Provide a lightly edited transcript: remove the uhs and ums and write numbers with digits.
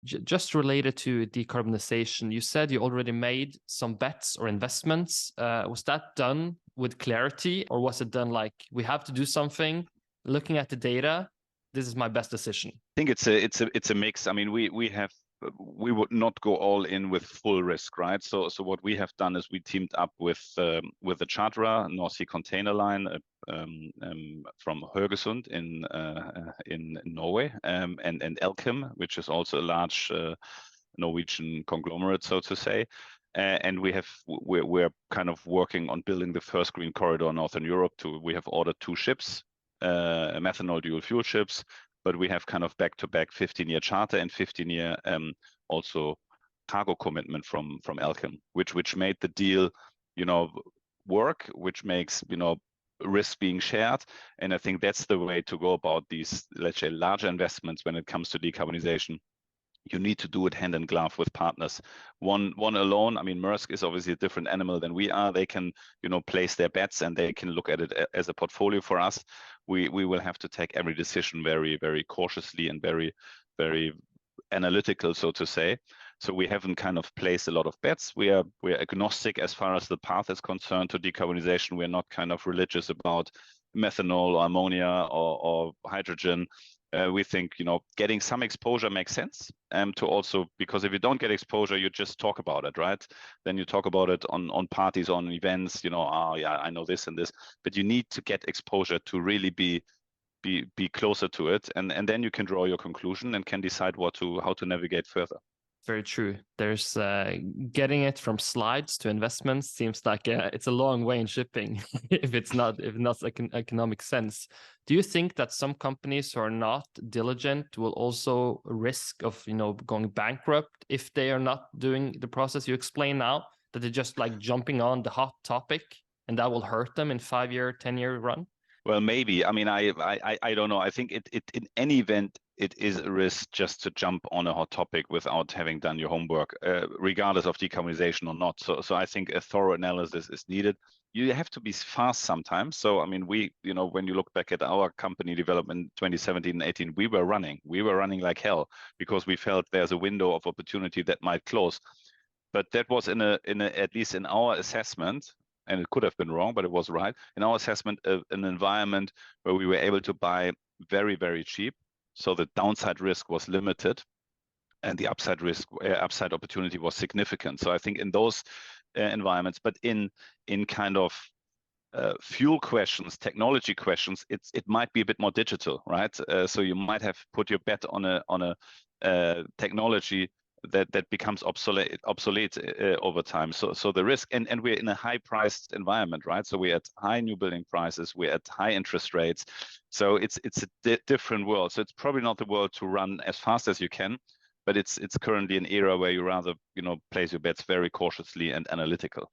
Just related to decarbonization, you said you already made some bets or investments. Was that done with clarity, or was it done like, we have to do something, looking at the data, this is my best decision? I think it's a mix. I mean, we would not go all in with full risk, right? So what we have done is we teamed up with the charterer, North Sea Container Line, from Haugesund in Norway, and Elkem, which is also a large Norwegian conglomerate, so to say. And we're kind of working on building the first green corridor in Northern Europe. We have ordered 2 ships, methanol dual fuel ships, but we have kind of back-to-back 15-year charter and 15-year also cargo commitment from Elkem, which made the deal, work, which makes, risk being shared. And I think that's the way to go about these, let's say, larger investments when it comes to decarbonization. You need to do it hand in glove with partners. One alone, I mean, Maersk is obviously a different animal than we are. They can, place their bets and they can look at it as a portfolio. For us, we will have to take every decision very, very cautiously and very, very analytical, so to say. So we haven't kind of placed a lot of bets. We're agnostic as far as the path is concerned to decarbonization. We're not kind of religious about methanol or ammonia or hydrogen. We think, getting some exposure makes sense. To also, because if you don't get exposure, you just talk about it, right? Then you talk about it on parties, on events. Oh yeah, I know this and this. But you need to get exposure to really be closer to it, and then you can draw your conclusion and can decide how to navigate further. Very true. There's getting it from slides to investments seems like it's a long way in shipping if it's not economic sense. Do you think that some companies who are not diligent will also risk of going bankrupt if they are not doing the process you explain now, that they're just like jumping on the hot topic and that will hurt them in 5-year, 10-year run? Well, maybe. I mean, I don't know. I think it in any event, it is a risk just to jump on a hot topic without having done your homework, regardless of decarbonization or not. So I think a thorough analysis is needed. You have to be fast sometimes. So I mean, when you look back at our company development 2017 and 18, we were running like hell because we felt there's a window of opportunity that might close. But that was in a at least in our assessment, and it could have been wrong, but it was right in our assessment, an environment where we were able to buy very, very cheap. So the downside risk was limited and the upside opportunity was significant. So I think in those environments, but in kind of fuel questions, technology questions, it might be a bit more digital, right? So you might have put your bet on a technology that becomes obsolete over time. So the risk, and we're in a high priced environment, right? So we're at high new building prices, we're at high interest rates. So it's a different world. So it's probably not the world to run as fast as you can, but it's currently an era where you rather, place your bets very cautiously and analytical.